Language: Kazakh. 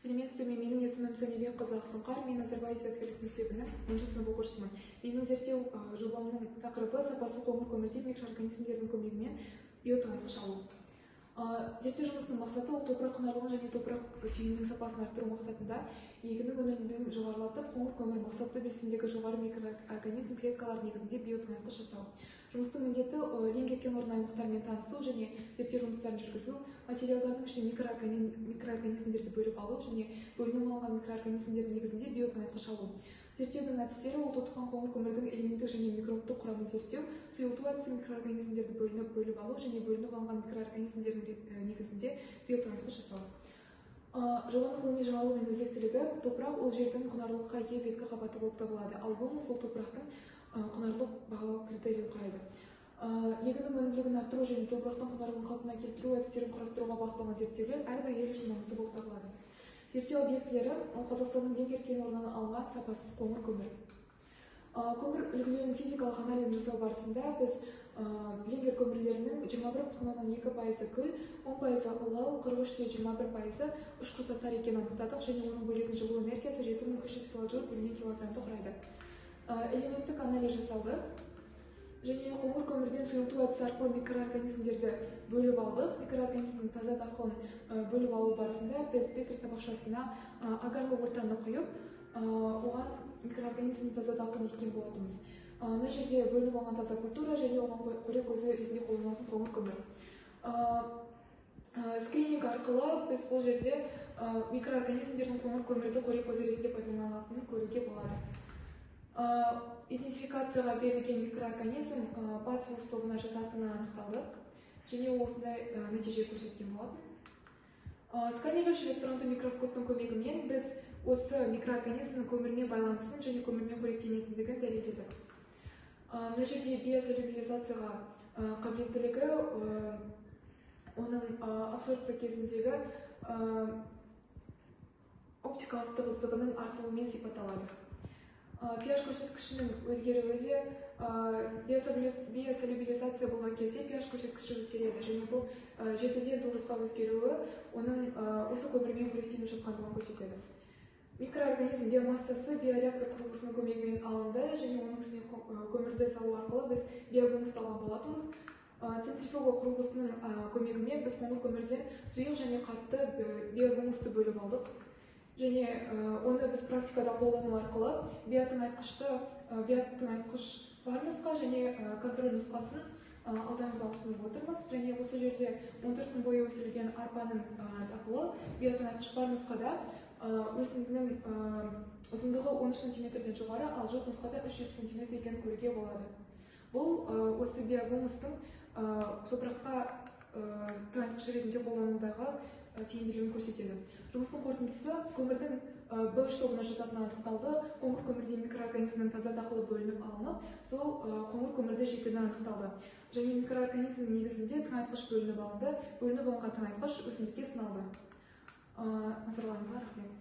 Сәлеметсіздер ме? Менің есімім Сәмебек қызы Ақсұңқар. Мен Назарбаев әскерлік мектебінің 10 сынып оқушысымын. Менің зерттеу жобамның тақырыбы сапасы қоңыр көмірде микроорганизмдердің көмегімен биотыңайтқыш алу. Зерттеу жұмысының мақсаты ол топырақ құнарлылығын және топырақ түйінінің сапасын арттыру мақсатында егіннің өнімділігін жоғарылатып, қоңыр көмір мақсатты белсенділігі жоғары микроорганизм клеткалар негізінде биотыңайтқыш жасау. Жұмыстың міндеті ең кеткен орын аймақтармен танысу және зерттеу жұмыстарын жүргізу, материалдардың ішінен микроорганизмдерді бөліп алу және бөлініп алынған микроорганизмдердің негізінде биотыңайтқыш алу. Зерттеудің әдістері ол тотыққан қоңыр көмірдің элементтік және микробтық құрамын зерттеу, сұйылту әдісі микроорганизмдерді бөліп алу және бөлініп алынған микроорганизмдердің негізінде биотыңайтқыш жасау. Жобаның ғылыми жаңалығы мен өзектілігі: топырақ ол жердің құнарлылыққа ие беткі қабаты болып табылады, ал гумус ол топырақтың құнарлылық бағалау критерийін құрайды. Егіннің өнімділігін арттыру және топырақтың құнарлылығын қалпына келтіру әдістерін құрастыруға бағытталған зерттеулер әрбір ел үшін маңызды болып табылады. Зерттеу объектілері ол Қазақстанның ең кеткен орнынан алынған сапасыз қоңыр көмір. Көмір үлгілерінің физикалық анализін жасау барысында біз Ленгер көмірлерінің 21,2% күл, 10% ылғал, 43,21% ұшқыр екенін анықтадық және оның бөлетін жылу энергиясы 7300 килоджоуль бөлінген килограммды құрайды. Элементтік анализ жасалды және қоңыр көмірден сұйылту әдісі арқылы микроорганизмдерді бөліп алдық. Микроорганизмнің таза дақылын бөліп алу барысында біз Петр табақшасына агарлы ортаны құйып, оған микроорганизмнің таза дақылын еккен болатынбыз. Мына жерде бөлініп алған таза культура және оған қорек көзі ретінде қолданылатын қоңыр көмір. Скрининг арқылы біз бұл жерде микроорганизмдердің қоңыр көмірді қорек көзі ретінде пайдаланылатынын көруге болады. Идентификацияға берілген микроорганизм Бациллус тобына жататыны анықталды және ол осындай нәтиже көрсеткен болатын. Сканерлеуіш электронды микроскоптың көмегімен біз осы микроорганизмнің көмірмен байланысын және көмірмен қоректенетіндігін дәлелдедік. Мына жерде биосолюбилизацияға қабілеттілігі оның абсорбция кезіндегі оптикалық тығыздығының артуымен сипатталады. pH көрсеткішінің өзгеруі де биосолюбилизация болған кезде pH көрсеткіші өзгереді және бұл 7-ден 9-ға өзгеруі оның осы көмірмен қоректеніп жатқандығын көрсетеді. Микроорганизм биомассасы биореактор құрылғысының көмегімен алынды және оның үстіне көмірді салу арқылы біз биогумусты алған болатынбыз. Центрифуга құрылғысының көмегімен біз қоңыр көмірден сұйық және қатты биогумусты бөліп алдық және оны біз практикада қолдану арқылы биотыңайтқыш бар нұсқа және контроль нұсқасын алдыңызға ұсынып отырмыз. Және осы жерде 14 күн бойы өсірілген арпаның дақылы биотыңайтқыш бар нұсқада өсімдігінің ұзындығы 13 см-ден жоғары, ал жоқ нұсқада 3-7 см екенін көруге болады. Бұл осы биогумустың топыраққа тыңайтқыш ретінде қолданудағы тиімділігін көрсетеді. Жұмыстың қорытындысы: көмірдің B3 тобына жататыны анықталды, қоңыр көмірден микроорганизмнің таза дақылы бөлініп алынып, сол қоңыр көмірді жеткені анықталды. Және микроорганизмнің негізінде тыңайтқыш бөлініп алынды, бөлініп алынған тыңайтқыш өсімдікке сыналды. Назарларыңызға рахмет.